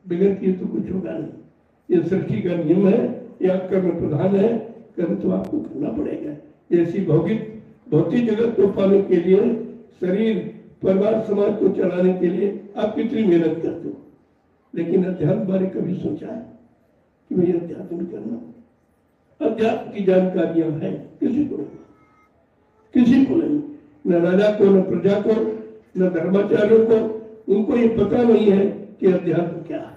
बगैर किए तो कुछ होगा नहीं। ये सृष्टि का नियम है, या कर्म प्रधान है, कर्म तो आपको करना पड़ेगा। जैसी भौतिक जगत को पाने के लिए, शरीर परिवार समाज को चलाने के लिए आप कितनी मेहनत करते हो, लेकिन अध्यात्म बारे कभी सोचा है कि भाई अध्यात्म करना? अध्यात्म की जानकारियां हैं किसी को नहीं, न राजा को, न प्रजा को, न धर्माचार्यों को, उनको ये पता नहीं है कि अध्यात्म क्या है।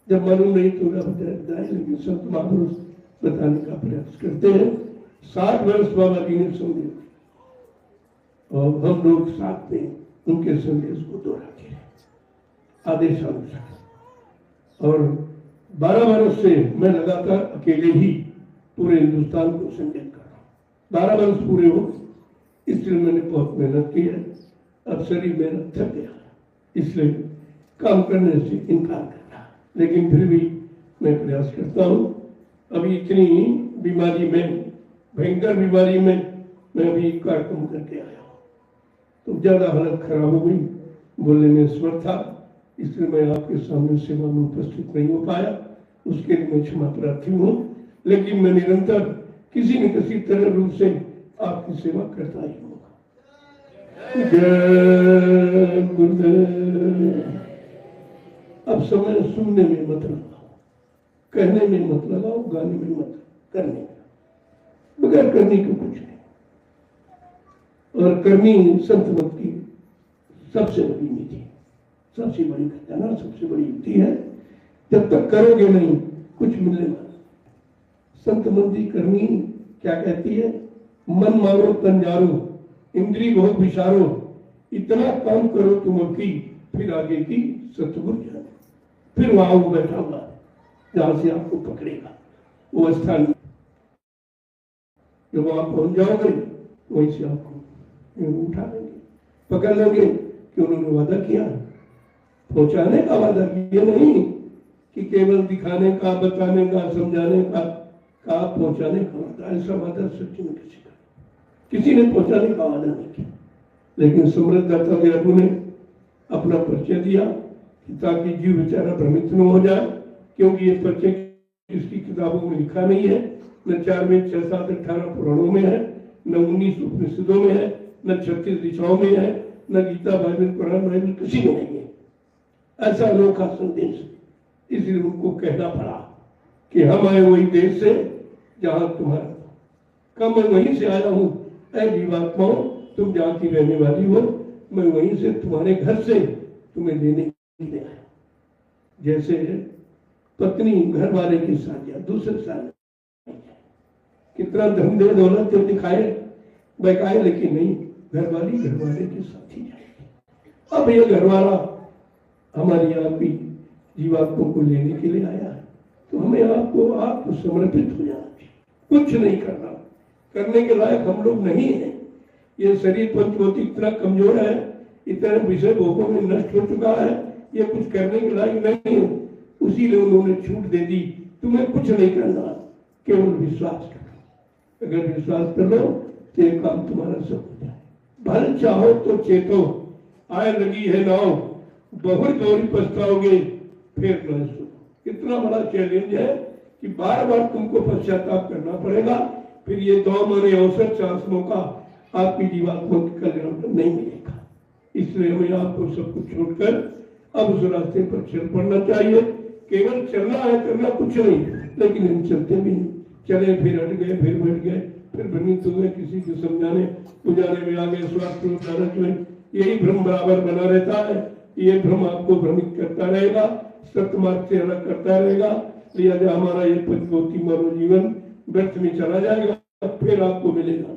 जब मालूम नहीं तो बताए, लेकिन संत महापुरुष बताने का प्रयास करते हैं। 60 वर्ष बाबा जी ने समझे और हम लोग साथ में उनके संदेश को दोहराते हैं आदेशानुसार। और 12 वर्ष से मैं लगातार अकेले ही पूरे हिंदुस्तान को संगठित कर रहा हूँ। 12 वर्ष पूरे हो, इसलिए मैंने बहुत मेहनत की है। अब शरीर मेहनत थक गया, इसलिए काम करने से इनकार कर रहा, लेकिन फिर भी मैं प्रयास करता हूँ। अभी इतनी बीमारी में, भयंकर बीमारी में मैं अभी कार्यक्रम करके आया हूँ, तो ज्यादा हालत खराब हो गई, बोलने में स्वर था, इसलिए मैं आपके सामने सेवा में उपस्थित नहीं हो पाया। उसके लिए मैं क्षमा प्रार्थी हूँ, लेकिन मैं निरंतर किसी न किसी तरह रूप से आपकी सेवा करता ही होगा। जय गुरुदेव। अब समय सुनने में मत लगाओ, कहने में मत लगाओ, गाने में मत, करने में। बगैर करने को कुछ नहीं। और करनी संत मत की सबसे बड़ी नीति, सबसे बड़ी खजाना, सबसे बड़ी युक्ति है। जब तक करोगे नहीं कुछ मिलने वाला। संत मंदी करनी क्या कहती है? मन मारो तन जारो, इंद्री भोग विचारो, इतना काम करो तुम की, फिर आगे की सतगुरु जाने। फिर वहां वो बैठा हुआ जहां से आपको पकड़ेगा वो स्थान। जब आप पहुंच जाओगे वहीं से आपको उठा लेंगे, पकड़ लेंगे कि उन्होंने वादा किया। पहुंचाने का वादा, ये नहीं कि केवल दिखाने का, बताने का, समझाने का पहुंचाने का वादा। ऐसा वादा सच्ची में किसी ने पहुंचाने का वादा नहीं किया। लेकिन समृद्ध दाता देवगु ने अपना परिचय दिया ताकि जीव बेचारा भ्रमित न हो जाए, क्योंकि ये परिचय किसकी किताबों में लिखा नहीं है, न 4 वेद 6 7 18 पुराणों में है, न 19 उपनिषदों में है, न 36 दिशाओं में है, न गीता बाइबल कुरान बाइबल किसी में नहीं है ऐसा अनोखा संदेश। इसलिए उनको कहना पड़ा कि हम आए वही देश से जहां तुम्हारा कम, मैं वहीं से आया हूं। ऐ जीवात्माओं, तुम जहां की रहने वाली हो, मैं वहीं से तुम्हारे घर से तुम्हें लेने के लिए आया। जैसे पत्नी घर वाले के साथ या दूसरे साथ कितना धन दे दौलत दे दिखाए बहकाए, लेकिन नहीं, घर वाले के साथ ही जाएगी। अब ये घर वाला हमारी आपकी जीवात्मा को लेने के लिए आया है, तो हमें आपको समर्पित हो जाना चाहिए। कुछ नहीं करना, करने के लायक हम लोग नहीं है। ये शरीर पंचभौतिक इतना कमजोर है, इतना विषय भोगों में नष्ट हो चुका है, ये कुछ करने के लायक नहीं है। उसी लिए उन्होंने छूट दे दी, तुम्हें कुछ नहीं करना, केवल विश्वास करो। अगर विश्वास कर लो तो ये काम तुम्हारा सब हो जाए। भल चाहो तो चेतो, आए लगी है नाव, बहुत दौरी पछताओगे फिर न सुनो। कितना बड़ा चैलेंज है कि बार बार तुमको पश्चाताप करना पड़ेगा, फिर ये 2 महीने अवसर, चांस, मौका आपकी जीवात्मा के कल्याण पर नहीं मिलेगा। इसलिए हमें आपको सब कुछ छोड़कर अब उस रास्ते पर चल पड़ना चाहिए। केवल चलना है, करना कुछ नहीं, लेकिन हम चलते भी नहीं। चले फिर हट गए, फिर बैठ गए, फिर भ्रमित हुए, किसी को समझाने बुझाने में आ गए, स्वार्थ में। यही भ्रम बराबर बना रहता है। ये भ्रम आपको भ्रमित करता रहेगा, सत्य मार्ग से अलग करता रहेगा। लिहाजा हमारा ये पंचभौतिक मानव जीवन व्यर्थ में चला जाएगा, फिर आपको मिलेगा।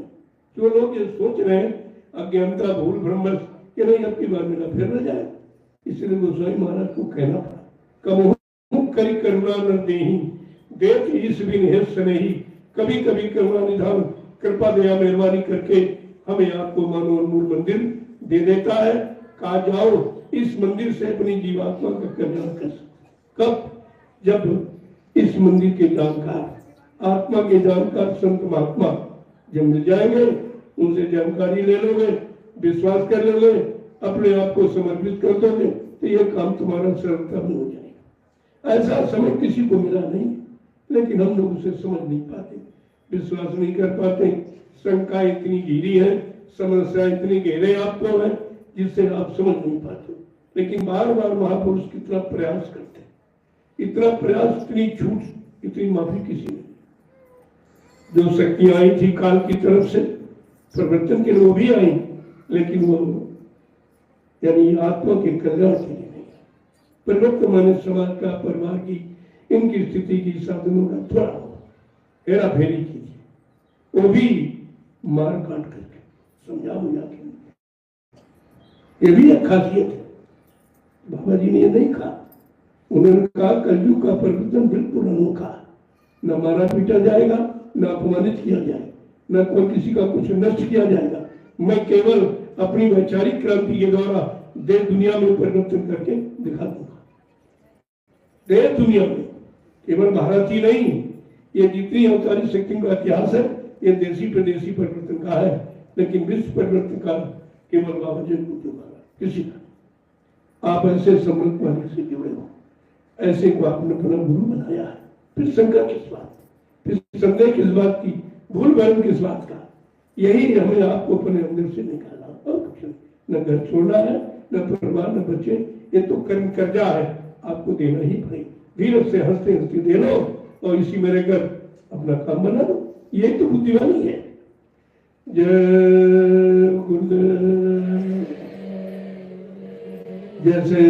जो लोग ये सोच रहे हैं अज्ञानता, भूल, भ्रमवश कि नहीं अब की बार मिला फिर न जाए, इसलिए गोस्वामी महाराज को कहना पड़ा, कमहु करी करुणा न देहि, देत ईश बिन हिर्ष नहीं। कभी कभी करुणा निधान, कृपा दया मेहरबानी करके हमें आपको मानो मूल मंदिर दे देता है। कहा जाओ इस मंदिर से अपनी जीवात्मा का कल्याण कर सकते। कब? जब इस मंदिर के जानकार, आत्मा के जानकार संत महात्मा जब मिल जाएंगे, उनसे जानकारी ले लोगे, विश्वास कर लोगे, अपने आप को समर्पित कर दोगे, तो ये काम तुम्हारा सरलता में हो जाएगा। ऐसा समय किसी को मिला नहीं, लेकिन हम लोग उसे समझ नहीं पाते, विश्वास नहीं कर पाते। शंका इतनी गहरी है, समस्या इतनी गहरे आपको है जिससे आप समझ नहीं पाते। लेकिन बार बार महापुरुष कितना प्रयास करते, इतना प्रयास, इतनी छूट, इतनी माफी किसी ने। जो शक्तियां आई थी काल की तरफ से परिवर्तन के लिए वो भी आई, लेकिन वो यानी आत्मा के कल्याण के लिए नहीं। परिवर्तन माने समाज का, परिवार की, इनकी स्थिति की, साधनों का थोड़ा हेरा फेरी कीजिए, वो भी मार काट करके समझा बुझा के। ये भी एक खासियत है, बाबा जी ने ये नहीं कहा। उन्होंने कहा कलयुग का परिवर्तन बिल्कुल अनोखा, न मारा पीटा जाएगा, न अपमानित किया जाएगा, न कोई किसी का कुछ नष्ट किया जाएगा। मैं केवल अपनी वैचारिक क्रांति के द्वारा देश दुनिया में परिवर्तन करके दिखा दूंगा। देश दुनिया में, केवल भारत ही नहीं, ये जितनी अवतारी शक्तियों का इतिहास है ये देशी प्रदेशी परिवर्तन का है, लेकिन विश्व परिवर्तन का केवल बाबा जी को किसी का। आप ऐसे समृद्ध वाणी से जुड़े हो, ऐसे को आपने अपना गुरु बनाया है, फिर शंका किस बात, फिर संदेह किस बात की, भूल भ्रम किस बात का। यही हमें आपको अपने अंदर से निकाला और कुछ नहीं। न घर छोड़ना है, न परिवार, न बच्चे, ये तो कर्म कर्जा है, आपको देना ही पड़ेगा। धीरे से हंसते हंसते दे लो और इसी में रहकर अपना काम बना लो, यही तो बुद्धिमानी है। जय गुरुदेव। जैसे